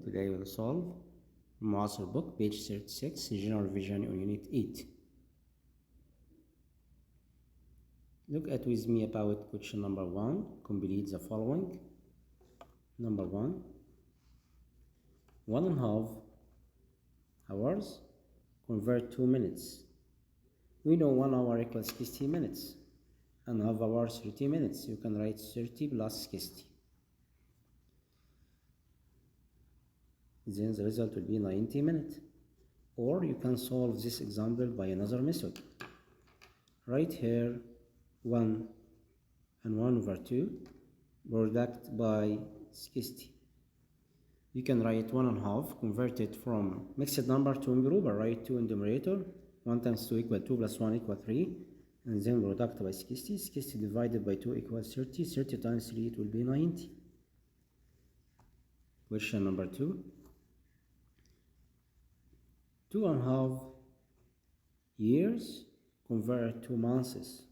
Today we'll solve Muasir book, page 36, General Revision on Unit 8. Look at with me about question number 1. Complete the following. Number 1. 1.5 hours convert 2 minutes. We know 1 hour equals 60 minutes and half hour 30 minutes. You can write 30 plus 60. Then the result will be 90 minutes. Or you can solve this example by another method. Right here 1 and 1 over 2 product by 60. You can write 1.5 converted from mixed number to improper. Write 2 in the numerator. 1 times 2 equal 2 plus 1 equal 3. And then product by 60. 60 divided by 2 equals 30. 30 times 3 it will be 90. Question number 2. 2.5 years convert to months.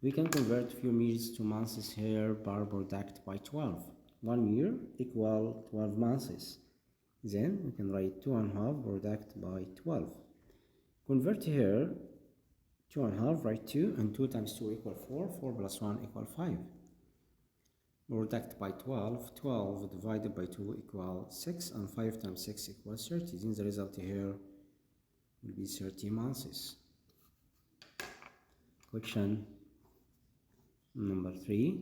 We can convert few years to months here by product by 12. 1 year equal 12 months. Then we can write 2.5 product by 12. Convert here 2.5, write 2, and 2 times 2 equal 4. 4 plus 1 equal 5. Product by 12. 12 divided by 2 equals 6, and 5 times 6 equals 30. Then the result here will be 30 months. Question number 3.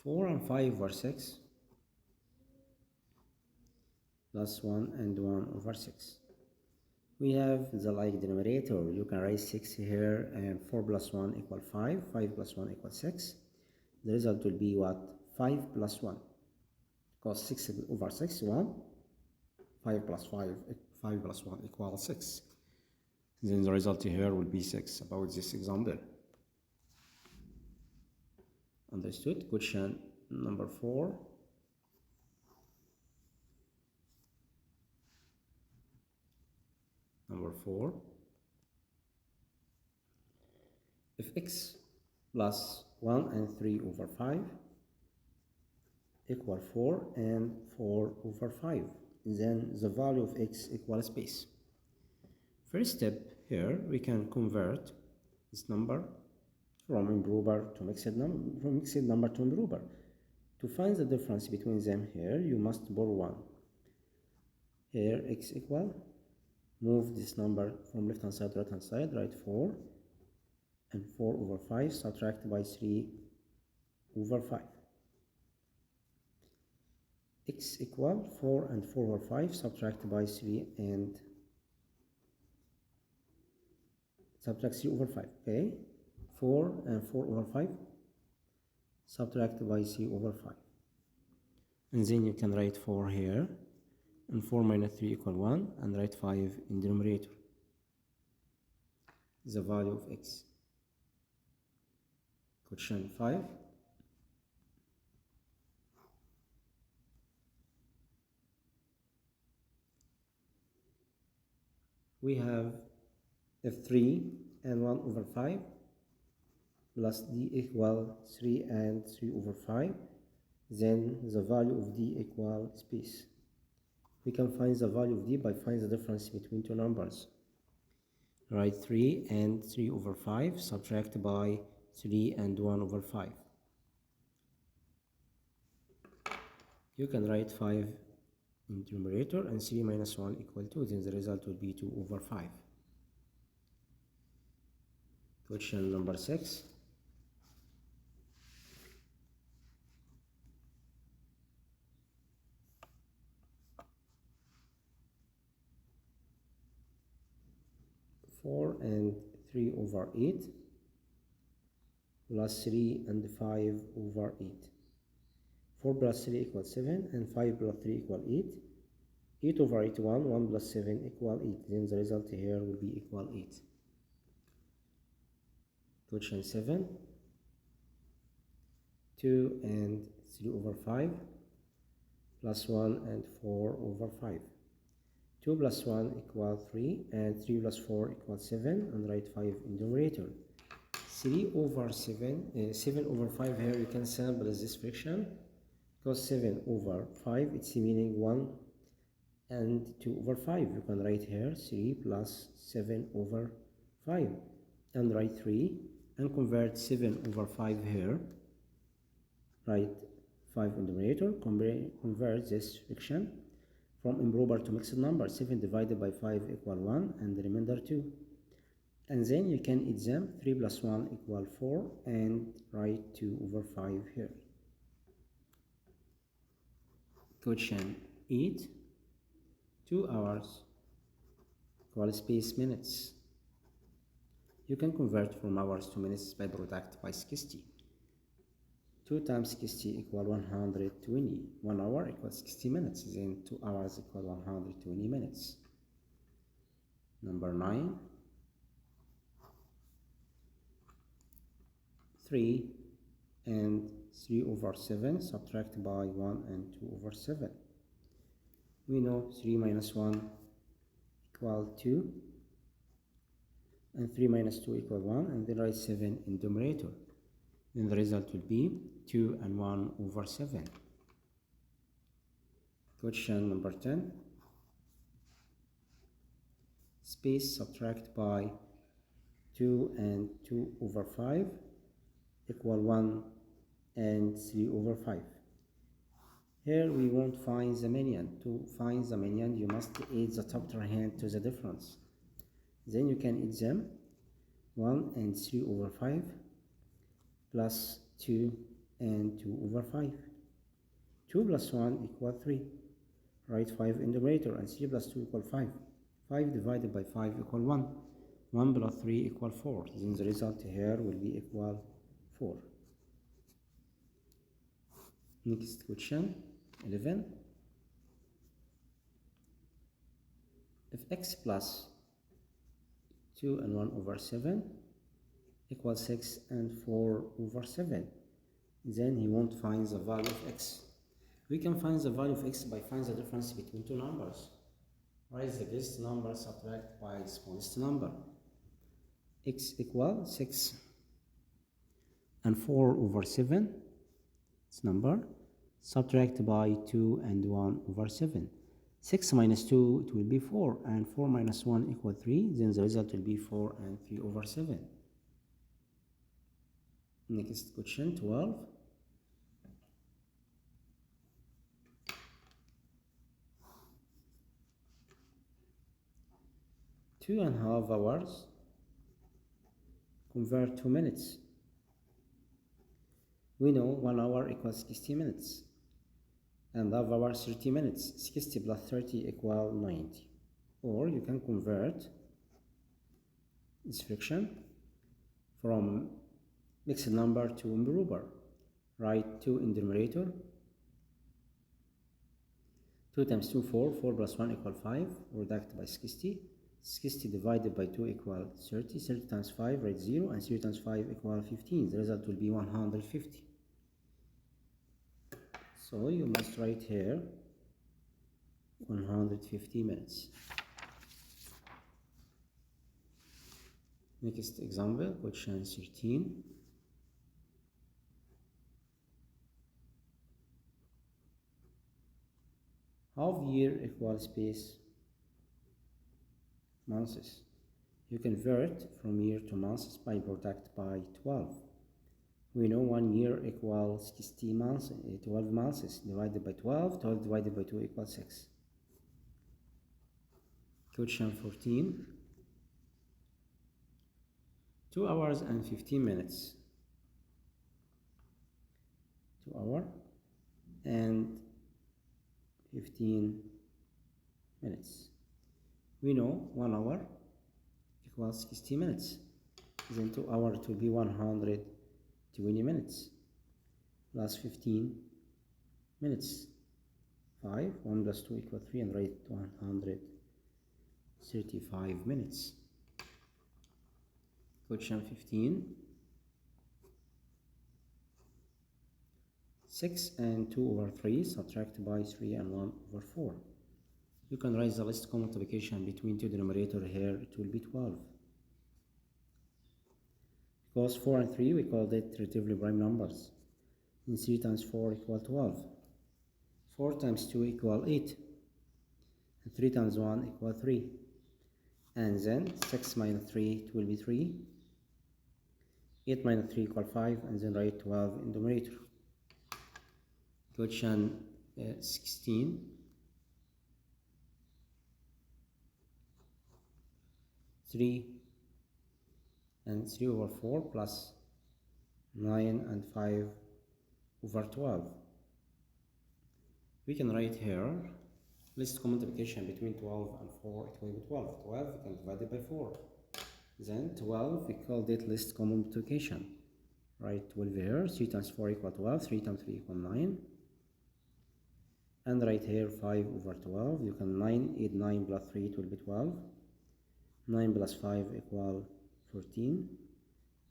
4 and 5 over 6 plus 1 and 1 over 6. We have the like denominator. You can write 6 here, and 4 plus 1 equal 5. 5 plus 1 equals 6. The result will be what? 5 plus 1. Because 6 over 6, 1. 5 plus 5 plus 1 equals 6. Then the result here will be 6 about this example. Understood? Question number 4. Number 4. If x plus 1 and 3 over 5 equal 4 and 4 over 5, then the value of x equals space. First step here, we can convert this number from improper to mixed number, from mixed number to improper. To find the difference between them here, you must borrow 1. Here x equal, move this number from left hand side to right hand side, write 4 and 4 over 5, subtract by 3 over 5. X equal 4 and 4 over 5, subtract by 3 and subtract 3 over 5. Okay, 4 and 4 over 5, subtract by 3 over 5. And then you can write 4 here, and 4 minus 3 equal 1, and write 5 in the numerator. The value of x. Question 5. We have f3 and 1 over 5 plus d equal 3 and 3 over 5. Then the value of d equal space. We can find the value of d by finding the difference between two numbers. Write 3 and 3 over 5, subtract by 3 and 1 over 5. You can write 5 in the numerator, and 3 minus 1 equal 2. Then the result will be 2 over 5. Question number 6. Four and 3 over 8 plus 3 and 5 over 8. 4 plus 3 equals 7, and 5 plus 3 equals 8. 8 over 8, 1. 1 plus 7 equals 8. Then the result here will be equal 8. Question 7. 2 and 3 over 5 plus 1 and 4 over 5. 2 plus 1 equals 3, and 3 plus 4 equals 7, and write 5 in the numerator. 3 over 7, 7 over 5 here you can sample as this fraction, because 7 over 5 it's meaning 1 and 2 over 5. You can write here 3 plus 7 over 5 and write 3 and convert 7 over 5 here, write 5 in the numerator, convert this fraction from improper to mixed number. 7 divided by 5 equal 1 and the remainder 2. And then you can exempt 3 plus 1 equal 4 and write 2 over 5 here. Question 8. 2 hours equal space minutes. You can convert from hours to minutes by product by 60. 2 times 60 equal 120. 1 hour equals 60 minutes. Then 2 hours equal 120 minutes. Number 9. 3 and 3 over 7 subtract by 1 and 2 over 7. We know 3 minus 1 equal 2 and 3 minus 2 equal 1, and then write 7 in the numerator. Then the result will be 2 and 1 over 7. Question number 10. Space subtract by 2 and 2 over 5 equal 1 and 3 over 5. Here we won't find the median. To find the median, you must add the top term to the difference. Then you can add them 1 and 3 over 5 plus 2 and 2 over 5. 2 plus 1 equal 3. Write 5 in the numerator, and 3 plus 2 equal 5. 5 divided by 5 equal 1. 1 plus 3 equal 4. Then the result here will be equal 4. Next question, 11. If x plus 2 and 1 over 7 equals 6 and 4 over 7, then he won't find the value of x. We can find the value of x by finding the difference between two numbers. Write the biggest number subtract by the smallest number. X equal 6 and 4 over 7, this number, subtract by 2 and 1 over 7. 6 minus 2, it will be 4, and 4 minus 1 equal 3, then the result will be 4 and 3 over 7. Next question, 12. Two and a half hours convert to minutes. We know 1 hour equals 60 minutes, and half hour 30 minutes. 60 plus 30 equal 90. Or you can convert this fraction from mixed number to improper. Write 2 in the numerator. 2 times 2, 4. 4 plus 1 equal 5. Reduct by 60. 60 divided by 2 equal 30. 30 times 5, write 0. And 0 times 5 equal 15. The result will be 150. So you must write here 150 minutes. Next example, question 13. Half year equals space months. You convert from year to months by product by 12. We know 1 year equals 60 months, 12 months divided by 12. 12 divided by 2 equals 6. Question 14. 2 hours and 15 minutes. 2 hours and 15 minutes. We know 1 hour equals 60 minutes. Then 2 hours will be 120 minutes plus 15 minutes. 5, 1 plus 2 equals 3, and write 135 minutes. Question 15. 6 and 2 over 3 subtract by 3 and 1 over 4. You can write the least common multiplication between two denominator here, it will be 12. because 4 and 3 we called it relatively prime numbers. And 3 times 4 equal 12. 4 times 2 equal 8. And 3 times 1 equal 3. And then 6 minus 3 it will be 3. 8 minus 3 equal 5, and then write 12 in the numerator. Question 16. 3 and 3 over 4 plus 9 and 5 over 12. We can write here least common multiplication between 12 and 4, it will be 12. 12 we can divide it by 4. Then 12 we called it least common multiplication. Write 12 here. 3 times 4 equal 12. 3 times 3 equal 9. And right here 5 over 12. You can 9, 8, 9 plus 3 it will be 12. 9 plus 5 equal 14.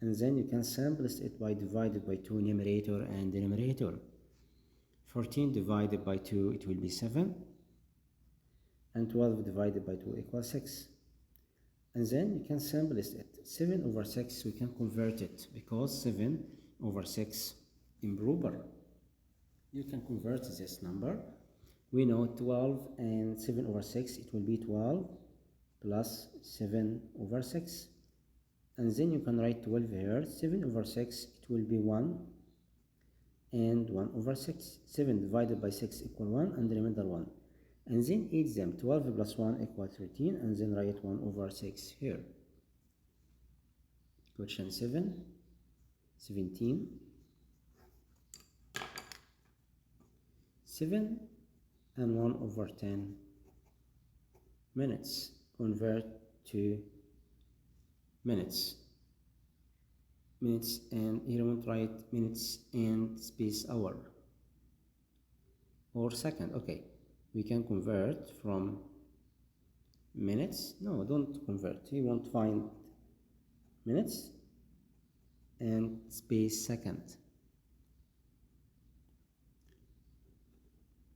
And then you can simplify it by divided by 2 numerator and denominator. 14 divided by 2 it will be 7. And 12 divided by 2 equals 6. And then you can simplify it. 7 over 6 we can convert it because 7 over 6 improper. You can convert this number. We know 12 and 7 over 6 it will be 12 plus 7 over 6. And then you can write 12 here. 7 over 6 it will be 1 and 1 over 6. 7 divided by 6 equal 1 and the remainder 1. And then add them. 12 plus 1 equal 13, and then write 1 over 6 here. Question 17. 7 and 1 over 10 minutes. Convert to minutes. Minutes, and here we won't write minutes and space hour or second. Okay. We can convert from minutes. No, don't convert. You won't find minutes and space second.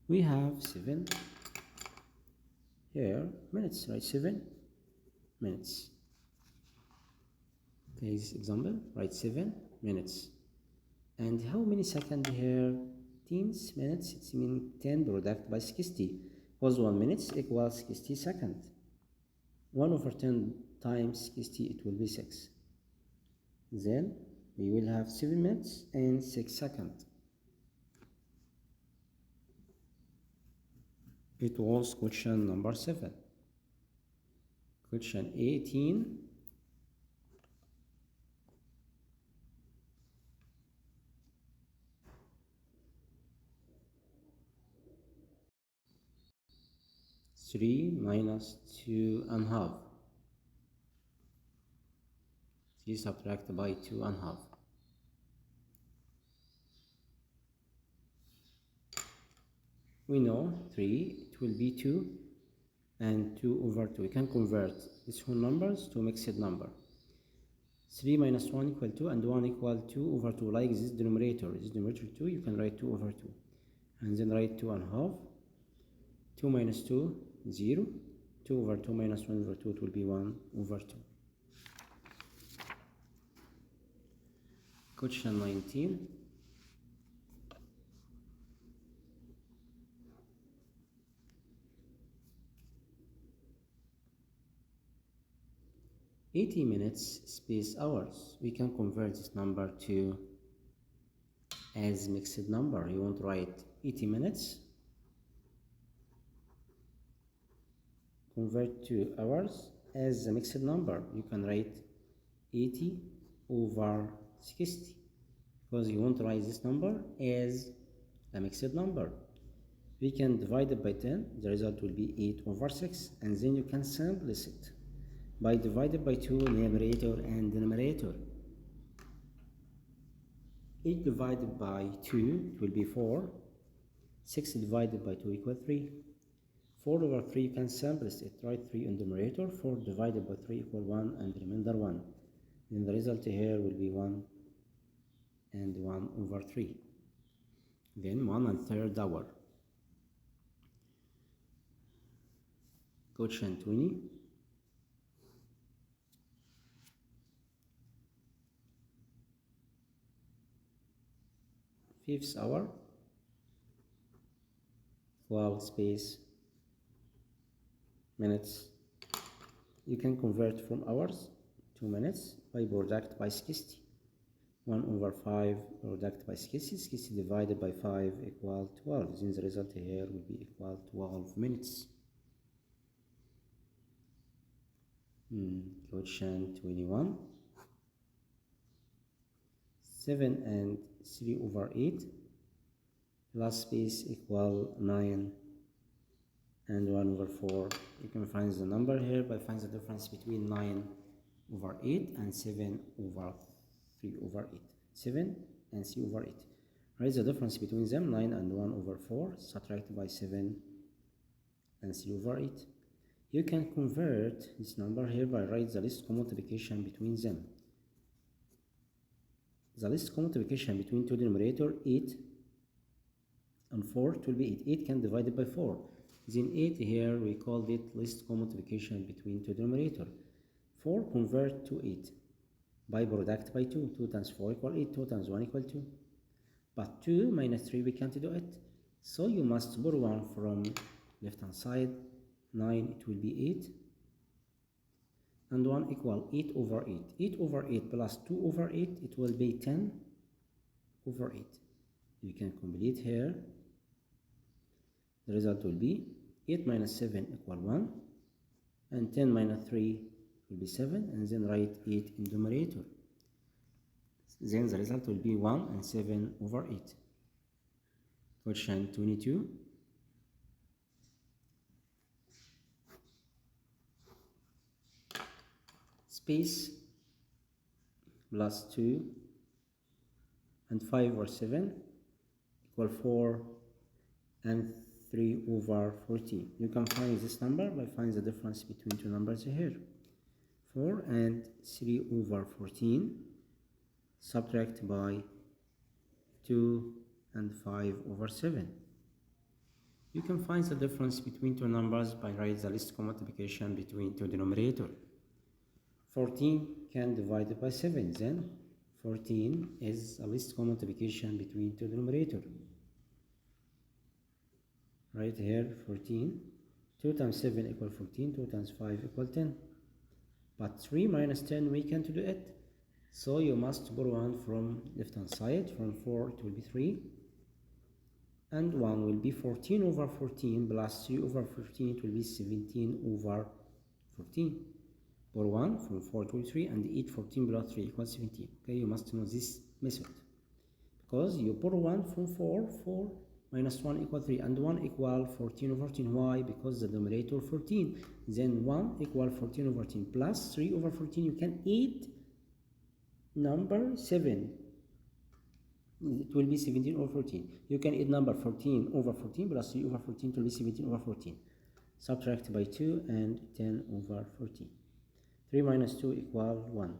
We have 7 here. Minutes, right? 7 minutes. Okay, this example, write 7 minutes. And how many seconds here? Teens minutes, it's mean 10 product by 60, because 1 minute equals 60 seconds. 1 over 10 times 60 it will be 6. Then we will have 7 minutes and 6 seconds. It was question number 7. Question 18. 3 minus 2.5. 3 subtract by 2.5. We know 3, it will be 2 and 2 over 2. We can convert these whole numbers to mixed number. 3 minus 1 equal 2 and 1 equal 2 over 2. Like this denominator. This denominator 2, you can write 2 over 2. And then write 2.5. 2 minus 2, 0. 2 over 2 minus 1 over 2, it will be 1 over 2. Question 19. 80 minutes space hours. We can convert this number to as mixed number. You won't write 80 minutes. Convert to hours as a mixed number. You can write 80 over 60, because you won't write this number as a mixed number. We can divide it by 10. The result will be 8 over 6, and then you can simplify it by divided by 2 numerator and denominator. 8 divided by 2 it will be 4. 6 divided by 2 equal 3. 4 over 3 you can simplify it. Write 3 in the numerator. 4 divided by 3 equal 1 and remainder 1. Then the result here will be 1 and 1 over 3. Then 1 1/3 hour. Question 20. fifth hour equal space minutes. You can convert from hours to minutes by product by 60. 1/5 product by 60. 60 divided by 5 equal 12. Then the result here will be equal 12 minutes. Question 21. 7 and 3/8 plus space equal 9 and 1/4. You can find the number here by finding the difference between 9/8 and 7/3/8. 7 and 3/8. Write the difference between them, 9 and 1/4, subtract by 7 and 3/8. You can convert this number here by write the least common multiplication between them. The least common multiplication between two denominator 8 and 4, it will be 8. 8 can divide it by 4. Then 8 here we called it least common multiplication between two denominator. 4 convert to 8 by product by 2. 2 times 4 equal 8. 2 times 1 equal 2. But 2 minus 3 we can't do it. So you must borrow 1 from left hand side. 9 it will be 8. And 1 equal 8/8. 8/8 plus 2/8 it will be 10/8. You can complete here. The result will be 8 minus 7 equal 1 and 10 minus 3 will be 7, and then write 8 in the numerator. Then the result will be 1 and 7/8. Question 22. Space plus 2 and 5/7 equal 4 and 3/14. You can find this number by finding the difference between two numbers here. 4 and 3/14 subtract by 2 and 5/7. You can find the difference between two numbers by writing the least common multiplication between two denominators. 14 can divide it by 7, then 14 is the least common multiplication between two denominators. Right here 14, 2 times 7 equal 14, 2 times 5 equal 10. But 3 minus 10 we can't do it, so you must borrow 1 from left hand side. From 4 it will be 3 and 1 will be 14/14 plus 3/14, it will be 17/14. Borrow 1 from 4 to 3 and 8 14 plus 3 equals 17. Okay, you must know this method because you borrow 1 from 4, 4 minus 1 equal 3 and 1 equal 14/14. Why? Because the denominator 14. Then 1 equal 14/14 plus 3/14. You can add number 7. It will be 17/14. You can add number 14/14 plus 3/14 to be 17/14. Subtract by 2 and 10/14. 3 minus 2 equal 1.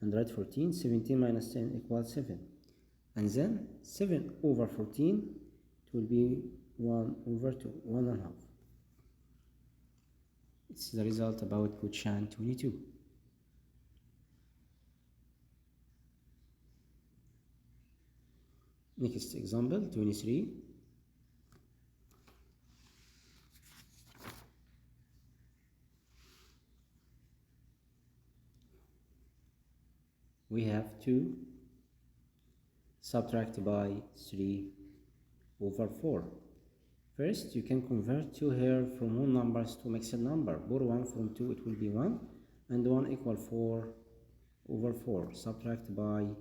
And write 14. 17 minus 10 equals 7. And then 7/14 it will be 1/2, 1/2. It's the result about question 22. Next example 23. We have 2 subtract by 3/4. First, you can convert 2 here from whole numbers to mixed number. Borrow 1 from 2, it will be 1, and 1 equal 4/4. Subtract by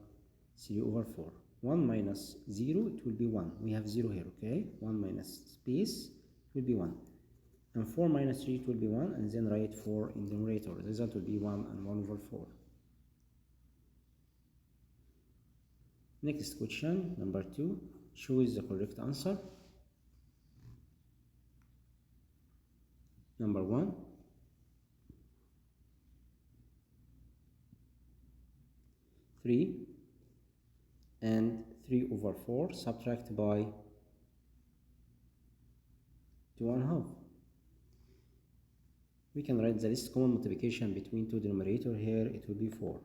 3/4. 1 minus 0, it will be 1. We have 0 here, okay? 1 minus space, it will be 1. And 4 minus 3, it will be 1, and then write 4 in the numerator. The result will be 1 and 1/4. Next question, number 2. Choose the correct answer. Number 1. 3 and 3/4 subtract by 2.5. We can write the least common multiplication between two denominators here. It will be 4.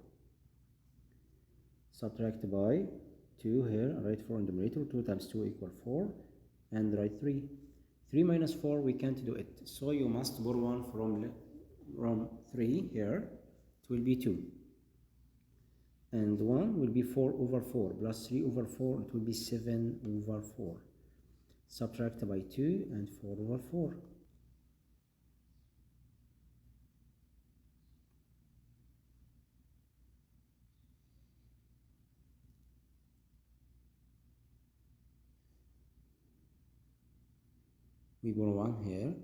Subtract by 2 here, write 4 in the numerator. 2 times 2 equal 4, and write 3. 3 minus 4, we can't do it, so you must borrow 1 from 3 here. It will be 2, and 1 will be 4 over 4 plus 3 over 4, it will be 7 over 4. Subtract by 2 and 4 over 4. We borrow 1 here.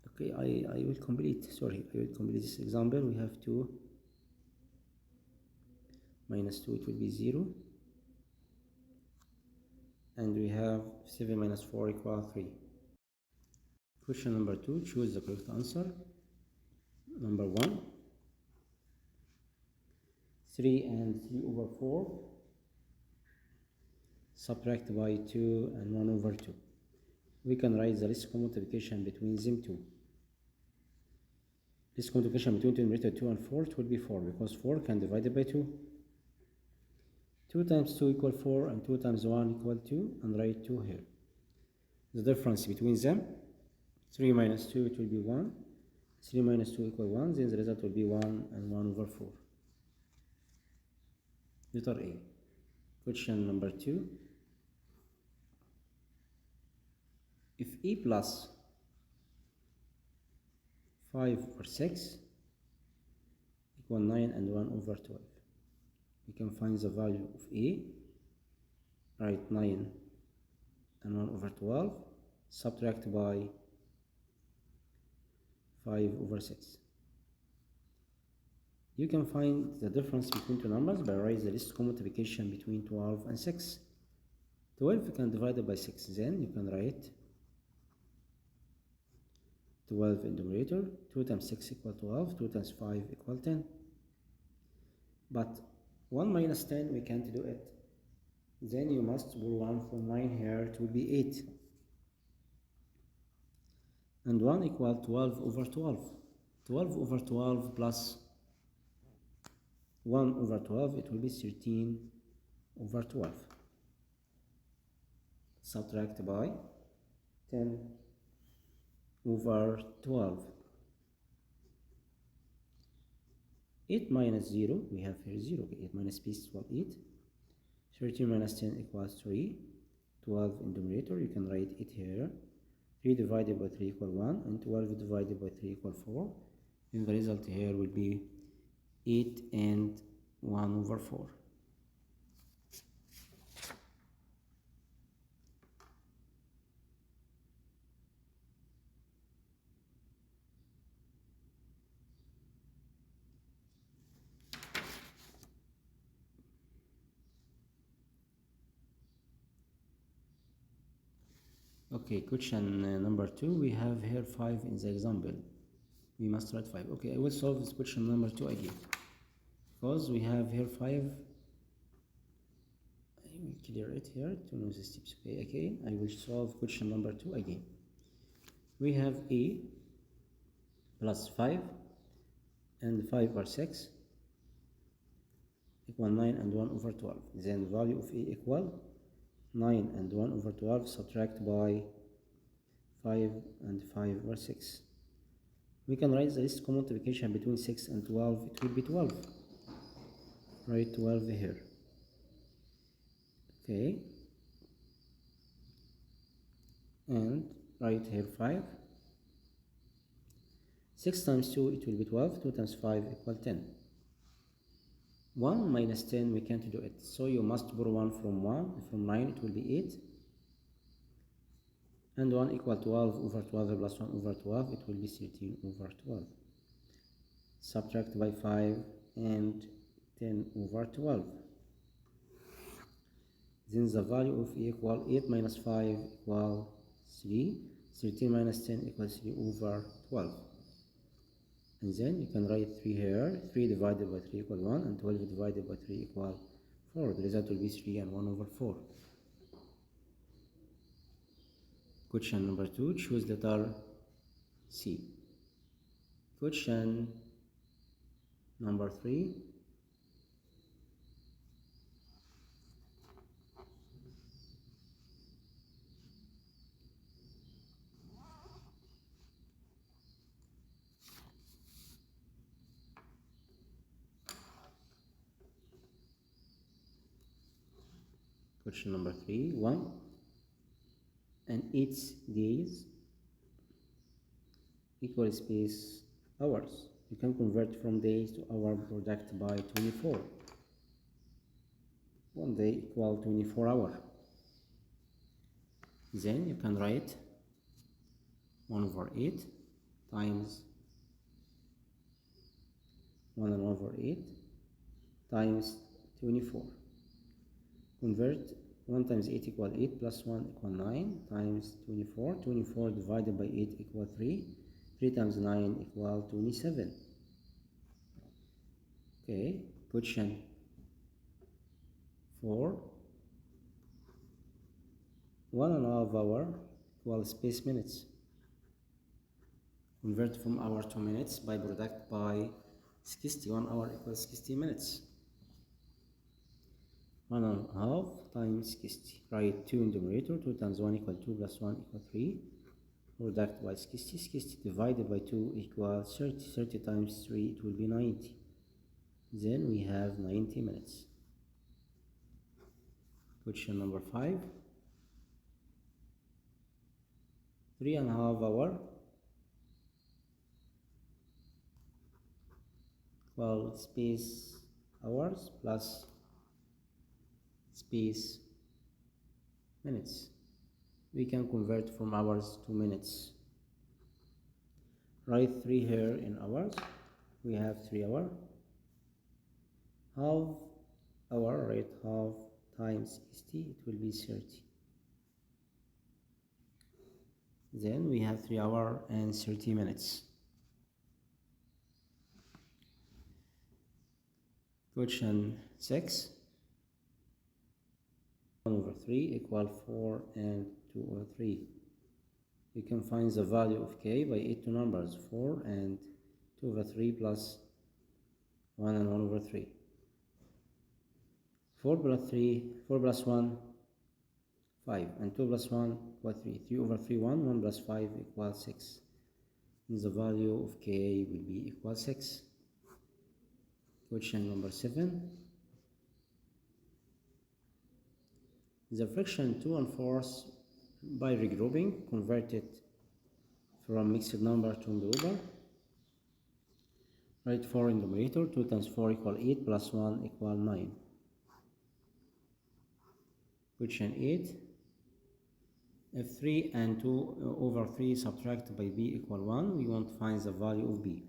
Okay, I will complete, sorry, I will complete this example. We have 2 minus 2, it will be 0. And we have 7 minus 4 equal 3. Question number 2, choose the correct answer. Number 1, 3 and 3 over 4. Subtract by 2 and 1 over 2. We can write the least common multiplication between them two. Least common multiplication between numerator 2 and 4, it will be 4, because 4 can be divided by 2. 2 times 2 equal 4, and 2 times 1 equal 2, and write 2 here. The difference between them, 3 minus 2, it will be 1. 3 minus 2 equal 1, then the result will be 1 and 1 over 4. Letter A. Question number 2. If A plus 5 over 6 equal 9 and 1 over 12, we can find the value of A. Write 9 and 1 over 12, subtract by 5 over 6. You can find the difference between two numbers by writing the least common multiplication between 12 and 6. 12 you can divide it by 6, then you can write 12 in the numerator. 2 times 6 equal 12, 2 times 5 equal 10. But 1 minus 10, we can't do it. Then you must borrow 1 from 9 here, it will be 8. And 1 equal 12 over 12. 12 over 12 plus 1 over 12, it will be 13 over 12. Subtract by 10 over 12. 8 minus 0, we have here 0. Okay, 8 minus b is equal 8. 13 minus 10 equals 3. 12 in the numerator, you can write 8 here. 3 divided by 3 equal 1, and 12 divided by 3 equal 4. And the result here will be 8 and 1 over 4. Okay, question number 2, we have here 5 in the example. We must write 5. Okay, I will solve this question number 2 again. Because we have here 5, I will clear it here to know the steps. Okay, again, I will solve question number 2 again. We have A plus 5 and 5 over 6 equal 9 and 1 over 12. Then the value of A equal 9 and 1 over 12, subtract by 5 and 5 over 6. We can write the least common multiplication between 6 and 12, it will be 12. Write 12 here. Okay. And write here 5. 6 times 2, it will be 12. 2 times 5 equal 10. 1 minus 10, we can't do it. So you must borrow 1 from 9, it will be 8. And 1 equal 12 over 12 plus 1 over 12, it will be 13 over 12. Subtract by 5 and 10 over 12. Then the value of A equal 8 minus 5 equal 3. 13 minus 10 equals 3 over 12. And then you can write 3 here. 3 divided by 3 equal 1, and 12 divided by 3 equal 4. The result will be 3 and 1 over 4. Question number 2, choose letter C. Question number 3, Question number 3. 1 and 8 days equal space hours. You can convert from days to hour product by 24. 1 day equal 24 hours. Then you can write 1/8 times 1/8 times 24. Convert 1 times 8 equal 8 plus 1 equal 9 times 24. 24 divided by 8 equal 3. 3 times 9 equal 27. Okay, question 4. 1.5 hour equal space minutes. Convert from hour to minutes by product by 60. 1 hour equals 60 minutes. 1.5 times 60. Write 2 in the numerator. 2 times 1 equal 2 plus 1 equal 3. Product by 60. 60 divided by 2 equals 30. 30 times 3 it will be 90. Then we have 90 minutes. Question number 5. 3.5 hour equal space hours plus space minutes. We can convert from hours to minutes. Write 3 here in hours. We have 3 hours. Half hour, write half times 60, it will be 30. Then we have 3 hours and 30 minutes. Question 6. 1/3 equal 4 and 2/3. You can find the value of k by 8 two numbers, 4 and 2/3 plus 1 and 1/3. 4 plus 1, 5, and 2 plus 1 equal 3. 3/3, 1, 1 plus 5 equals 6. And the value of k will be equal 6. Question number 7. The fraction 2 and 4 by regrouping, convert it from mixed number to improper. Write 4 in the numerator. 2 times 4 equal 8 plus 1 equal 9. Question 8. If 3 and 2/3 subtracted by b equal 1, we want to find the value of b.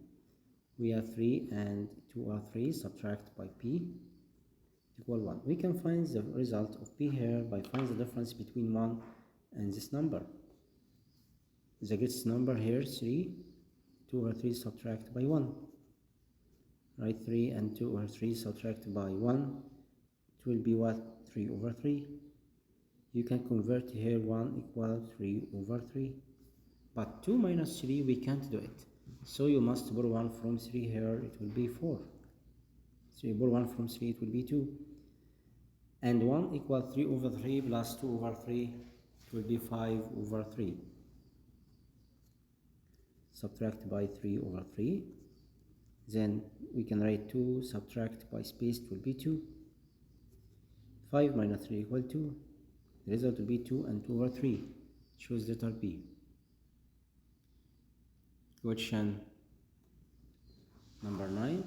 We have 3 and 2/3 subtracted by p equal 1. We can find the result of p here by finding the difference between 1 and this number. The greatest number here is 3. 2/3 subtracted by 1. Write 3 and 2/3 subtracted by 1. It will be what? 3/3. You can convert here 1 equal 3/3. But 2 minus 3 we can't do it. So you must borrow 1 from 3 here, it will be 4. So you borrow 1 from 3, it will be 2. And 1 equal 3/3 plus 2/3, it will be 5/3. Subtract by 3/3. Then we can write 2, subtract by space, it will be 2. 5 minus 3 equal 2. The result will be 2 and 2/3. Choose letter B. Question number 9.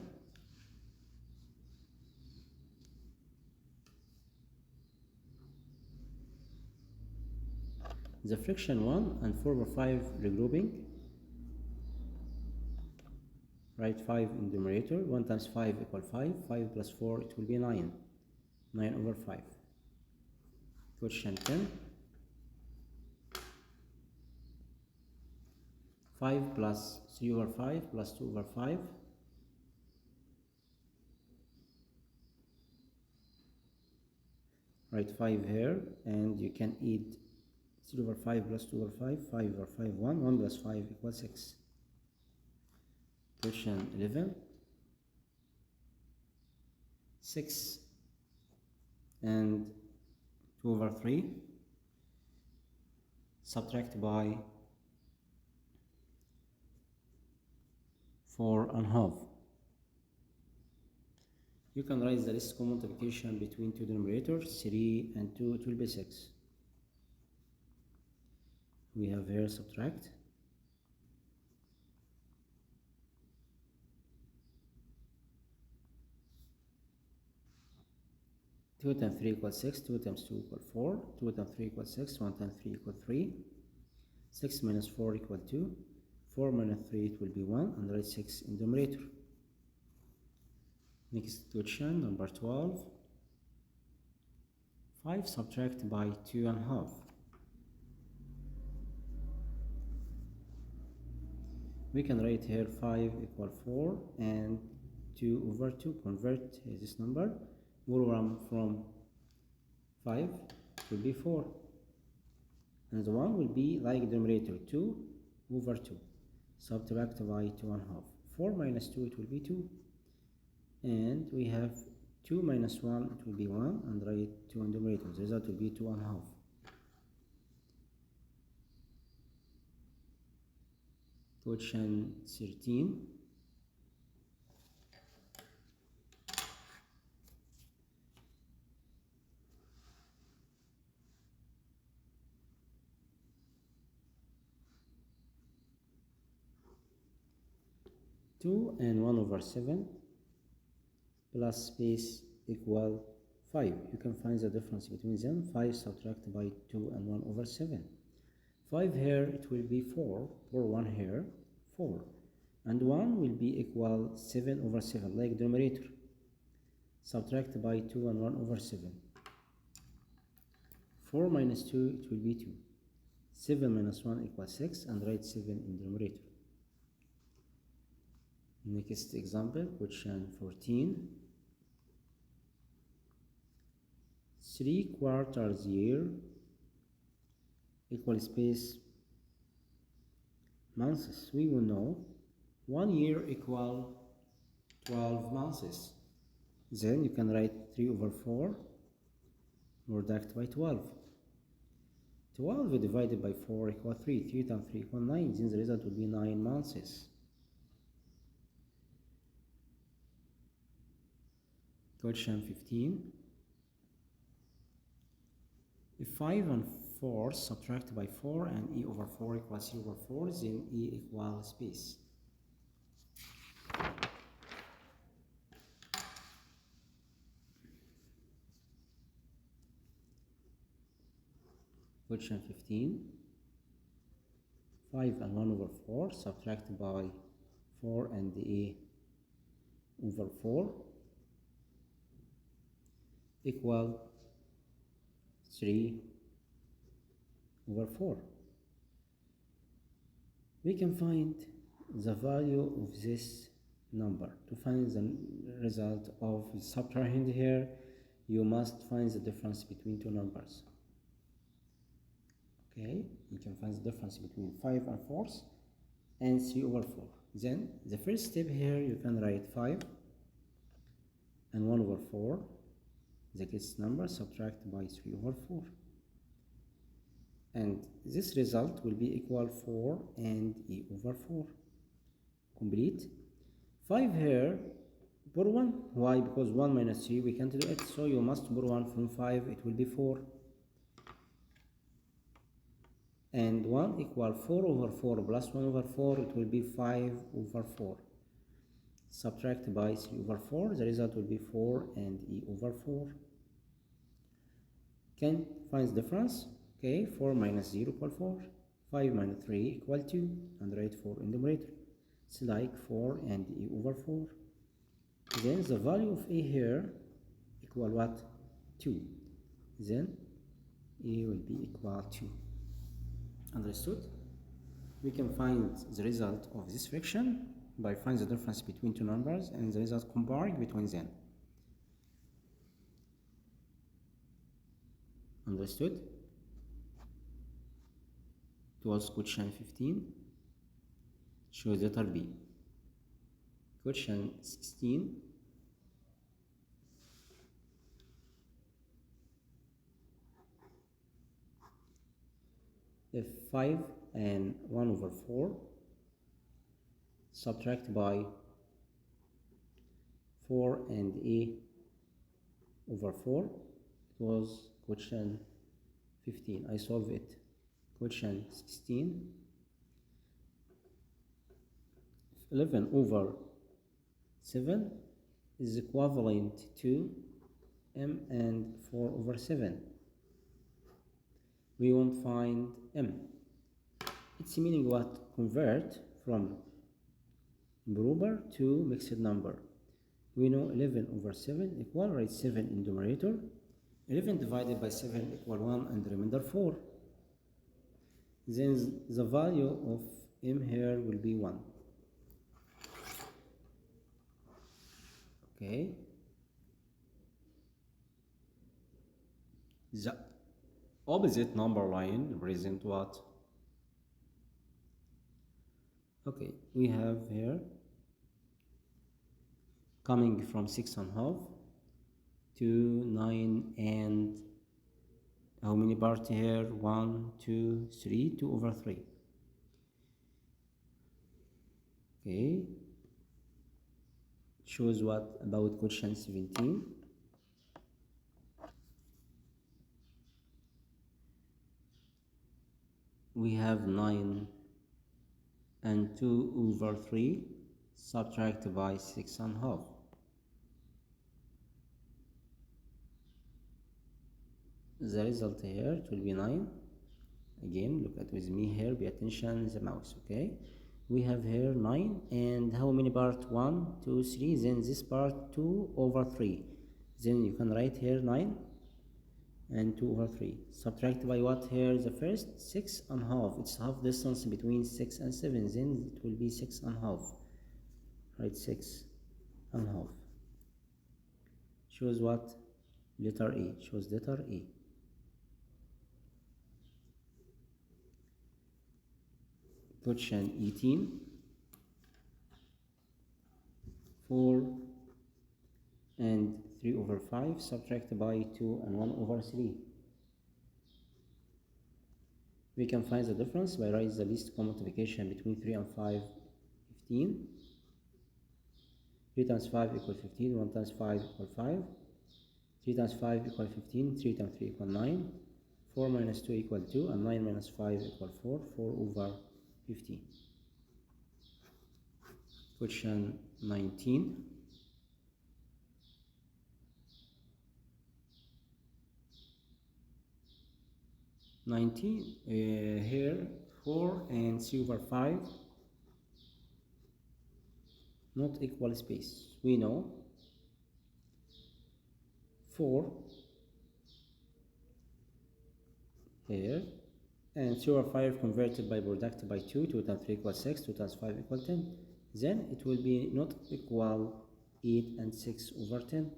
The fraction 1 and 4/5 regrouping. Write 5 in the numerator. 1 times 5 equal 5. 5 plus 4 it will be 9. 9/5. Question 10. 5 plus 3/5 plus 2/5. Write 5 here, and you can add 3/5 plus 2/5. 5/5, 1. 1 plus 5 equals 6. Question 11. 6 and 2/3 subtract by 4 and half. You can write the least common multiplication between two denominators, 3 and 2, it will be 6. We have here subtract. 2 times 3 equals 6, 2 times 2 equals 4, 2 times 3 equals 6, 1 times 3 equals 3, 6 minus 4 equals 2, 4 minus 3 it will be 1, and write 6 in the numerator. Next question, number 12. 5 subtract by 2.5. We can write here 5 equal 4 and 2 over 2. Convert this number. 1 from 5 will be 4. And the 1 will be like the numerator, 2 over 2. Subtract by 2.5. 4 minus 2 it will be 2. And we have 2 minus 1 it will be 1, and write 2 in the numerator. The result will be 2.5. Question 13. Two and 1 over 7 plus space equal 5. You can find the difference between them. 5 subtract by 2 and 1 over 7. 5 here it will be 4, or 1 here 4, and 1 will be equal 7 over 7 like the numerator. Subtract by 2 and 1 over 7. 4 minus 2 it will be 2. 7 minus 1 equals 6, and write 7 in the numerator. Next example, question 14. 3/4 year equal space months. We will know 1 year equal 12 months. Then you can write 3 over 4 reduced by 12. 12 divided by 4 equal 3. 3 times 3 equal 9. Then the result will be 9 months. Question 15. If 5 and 4 subtract by 4 and e over 4 equals 3 over 4, then e equals space. Question 15. 5 and 1 over 4 subtract by 4 and e over 4 equal 3 over 4. We can find the value of this number. To find the result of subtrahend here, you must find the difference between two numbers. Okay, you can find the difference between 5 and 4 and 3 over 4. Then the first step here, you can write 5 and 1 over 4. The case number subtract by 3 over 4, and this result will be equal 4 and e over 4. Complete. 5 here, put 1. Why? Because 1 minus 3 we can't do it, so you must put 1 from 5. It will be 4, and 1 equal 4 over 4 plus 1 over 4, it will be 5 over 4. Subtract by 3 over 4, the result will be 4 and e over 4. Can find the difference. Okay, 4 minus 0 equal 4, 5 minus 3 equal 2, and write 4 in the numerator. It's like 4 and e over 4. Then the value of e here equal what? 2. Then e will be equal 2. Understood? We can find the result of this fraction by finding the difference between two numbers and the result comparing between them. Understood? It was question 15. Choose letter B. Question 16. If 5 and 1 over 4 subtract by 4 and a over 4. It was question 15. I solve it. Question 16. 11 over 7 is equivalent to m and 4 over 7. We won't find m. It's meaning what? Convert from improper to mixed number. We know 11 over 7 equal, write 7 in numerator. 11 divided by 7 equal 1 and the remainder 4. Then the value of m here will be 1. Okay. The opposite number line represent what? Okay, we have here coming from 6.5 to 9 and how many parts here? 1, 2, 3, 2 over 3. Okay. Shows what about question 17. We have 9 and 2 over 3 subtracted by 6.5. The result here it will be 9. Again, look at with me here, pay attention the mouse, okay? We have here 9 and how many parts? 1, 2, 3, then this part 2 over 3. Then you can write here 9 and 2 over 3. Subtract by what here? The first 6.5. It's half distance between 6 and 7. Then it will be 6.5. Write 6.5. Shows what? Letter E. Shows letter E. Question 18. 4 and 3 over 5 subtracted by 2 and 1 over 3. We can find the difference by writing the least common multiplication between 3 and 5, 15. 3 times 5 equals 15, 1 times 5 equals 5. 3 times 5 equals 15, 3 times 3 equals 9. 4 minus 2 equals 2, and 9 minus 5 equals 4, 4 over 15. Question 19. Here 4 and 3 over 5 not equal space. We know 4 here and 3 over 5 converted by product by 2, 2 times 3 equals 6, 2 times 5 equals 10. Then it will be not equal 8 and 6 over 10.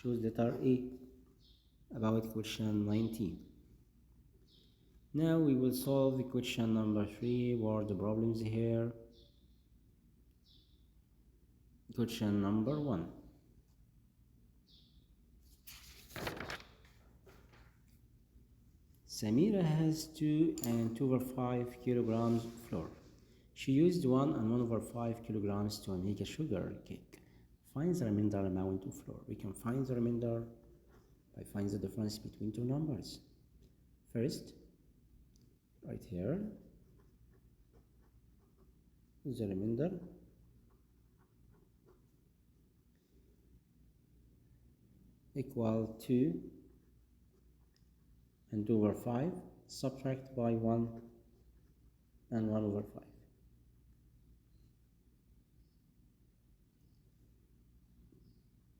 Choose letter A about question 19. Now we will solve question number 3 word problems here. Question number 1. Samira has 2 and 2 over 5 kilograms of flour. She used 1 and 1 over 5 kilograms to make a sugar cake. Find the remainder amount of flour. We can find the remainder by finding the difference between two numbers. First, right here, the remainder equal 2 and 2 over 5 subtract by 1 and 1 over 5.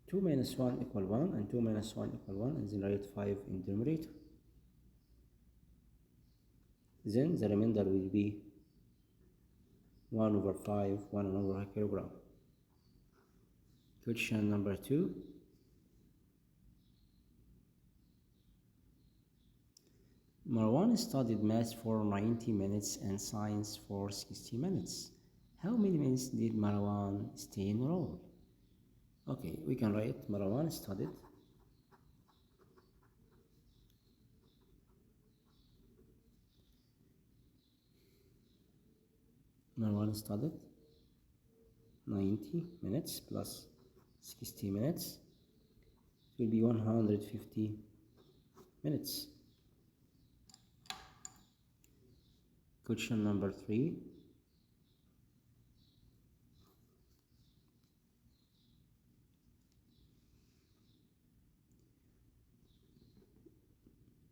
Two minus 1 equal 1 and 2 minus 1 equal 1, and then write 5 in the numerator. Then the remainder will be 1 over 5, 1 over a kilogram. Question number 2. Marwan studied math for 90 minutes and science for 60 minutes. How many minutes did Marwan stay in row? Okay, we can write Marwan studied Marwan studied 90 minutes plus 60 minutes. It will be 150 minutes. Question number 3.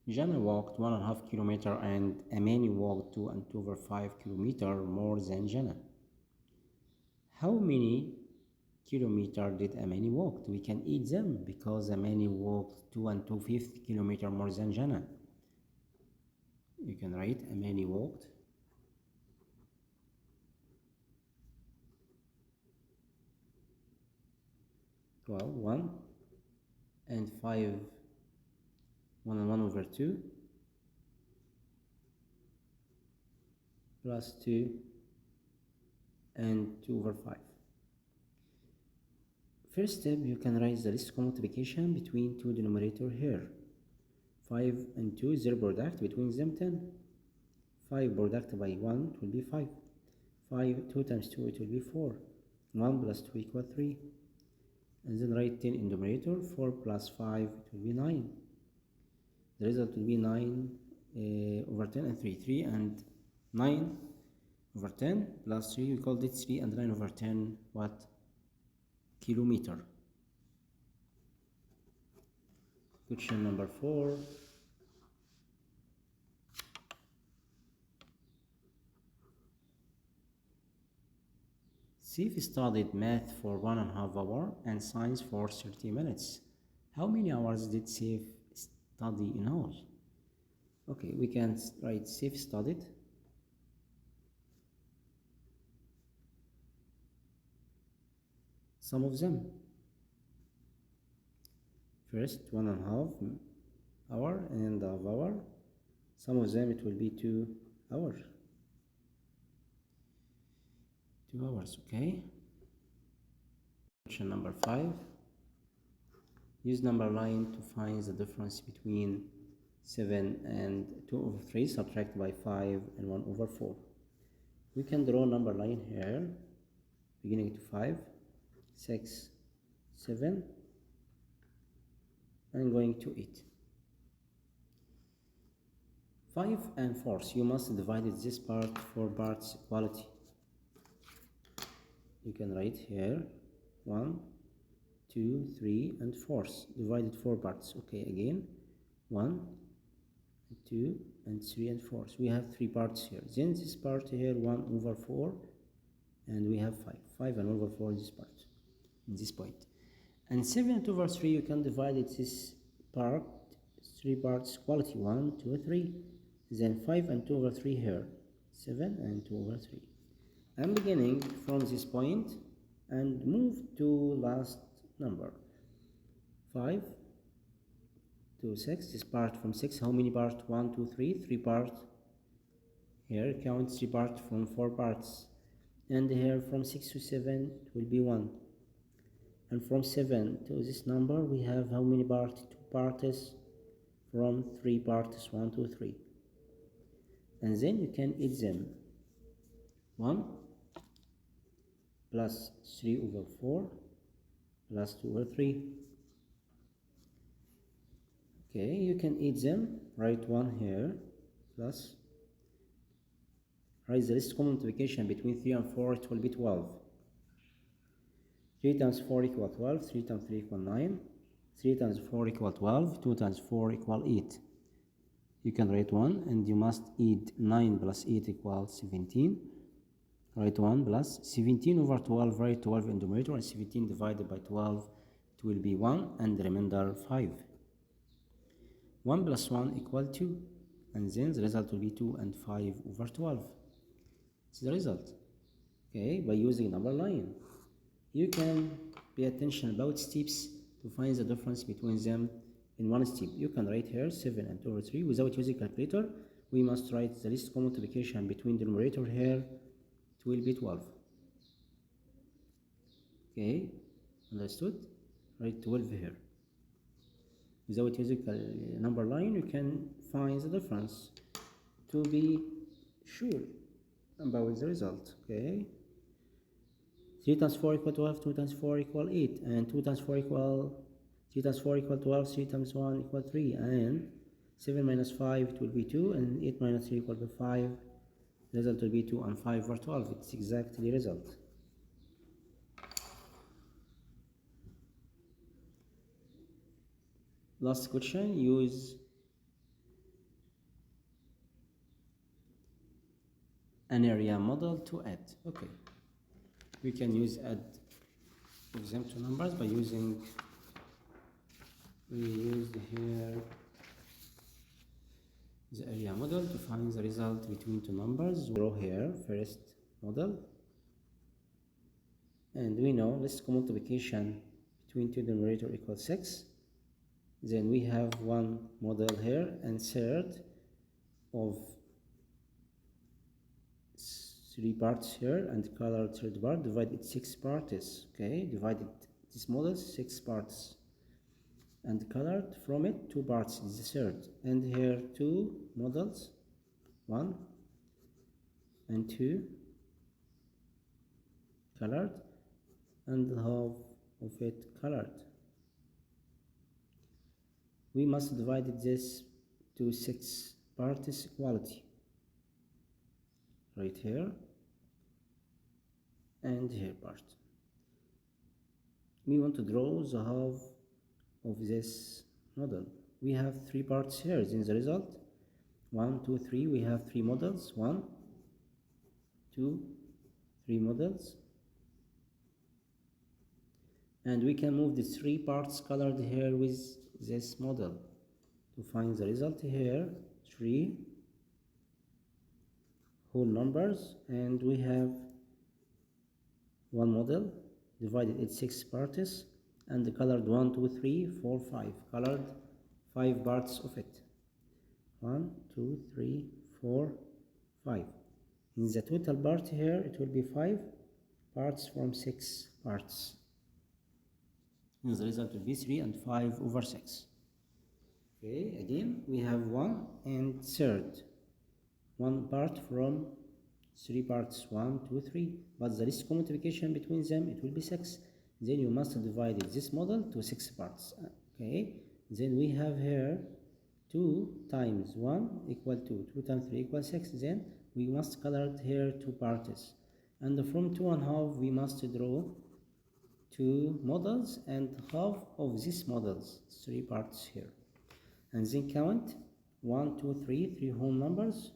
Jana walked 1.5 kilometers and Amani walked 2.25 kilometers more than Jana. How many kilometers did Amani walk? We can eat them because Amani walked 2.25 kilometers more than Jana. You can write Amani walked 1 and 5, 1 and 1 over 2 plus 2 and 2 over 5. First step, you can write the least common multiplication between two denominators here. 5 and 2, 0 product between them 10. 5 product by 1, it will be 5. 2 times 2, it will be 4. 1 plus 2 equals 3. And then write 10 in denominator. 4 plus 5, it will be 9. The result will be 9 over 10 and 3. 3 and 9 over 10 plus 3, we called it 3 and 9 over 10, what? Kilometer. Question number 4. Sif studied math for 1.5 hours and science for 30 minutes. How many hours did Sif study in all? Okay, we can write Sif studied some of them. First 1.5 hour and a half hour. Some of them it will be 2 hours. 2 hours, okay. Question number 5. Use number line to find the difference between 7 and 2 over 3, subtract by 5 and 1 over 4. We can draw number line here, beginning to 5, 6, 7, and going to 8. 5 and 4, so you must divide this part 4 parts equality. You can write here 1, 2, 3, and 4. Divided 4 parts. Okay, again 1, 2, and 3, and 4. So we have 3 parts here. Then this part here 1 over 4, and we have 5. 5 and over 4 in this part, in this point. And 7 over 3, you can divide it this part 3 parts equality 1, 2, 3. Then 5 and 2 over 3 here, 7 and 2 over 3. I'm beginning from this point and move to last number 5 to 6. This part from 6, how many parts? 1, 2, 3, 3 parts. Here count 3 parts from 4 parts, and here from 6 to 7 it will be 1. And from 7 to this number we have how many parts? 2 parts from 3 parts, 1, 2, 3. And then you can add them. 1 plus 3 over 4 plus 2 over 3. Okay, you can add them. Write 1 here plus, write the least common multiplication between 3 and 4, it will be 12. 3 times 4 equal 12, 3 times 3 equal 9, 3 times 4 equal 12, 2 times 4 equal 8. You can write 1 and you must add 9 plus 8 equals 17. Write 1 plus 17 over 12, write 12 in the numerator, and 17 divided by 12, it will be 1, and the remainder 5. 1 plus 1 equal 2, and then the result will be 2 and 5 over 12. It's the result. Okay, by using number line. You can pay attention about steps to find the difference between them in one step. You can write here 7 and 2 over 3 without using calculator. We must write the least common multiplication between the numerator here. It will be 12. Okay, understood? Write 12 here. Without using a number line, you can find the difference to be sure about the result. Okay, 3 times 4 equal 12, 2 times 4 equal 8, and 2 times 4 equal 3 times 4 equal 12, 3 times 1 equal 3, and 7 minus 5 it will be 2, and 8 minus 3 equal to 5. Result will be 2 and 5 over 12. It's exactly result. Last question, use an area model to add. Okay, we can use add exam to numbers by using, we used here the area model to find the result between two numbers. We draw here first model, and we know list multiplication between two numerator equals 6. Then we have one model here, and third of 3 parts here, and colored third part divided 6 parts. Okay, divided this model 6 parts, and colored from it 2 parts is the third. And here 2 models, 1 and 2 colored, and half of it colored. We must divide this to 6 parts equality, right here and here part. We want to draw the half of this model. We have 3 parts here. In the result, 1, 2, 3, we have 3 models, 1, 2, 3 models, and we can move the 3 parts colored here with this model to find the result here. 3 whole numbers, and we have one model divided in 6 parts, and the colored 1, 2, 3, 4, 5, colored 5 parts of it. 1, 2, 3, 4, 5. In the total part here, it will be 5 parts from 6 parts. And the result will be 3 and 5 over 6. Okay, again we have 1 and third. 1 part from 3 parts, 1, 2, 3. But the least multiplication between them, it will be 6. Then you must divide this model to 6 parts. Okay, then we have here 2 times 1 equal 2, 2 times 3 equals 6. Then we must color here 2 parts, and from 2 and half we must draw 2 models and half of these models, 3 parts here, and then count 1, 2, 3 whole numbers,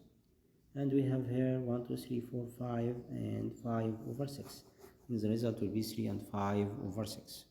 and we have here 1, 2, 3, 4, 5 and 5 over 6, and the result will be 3 and 5 over 6.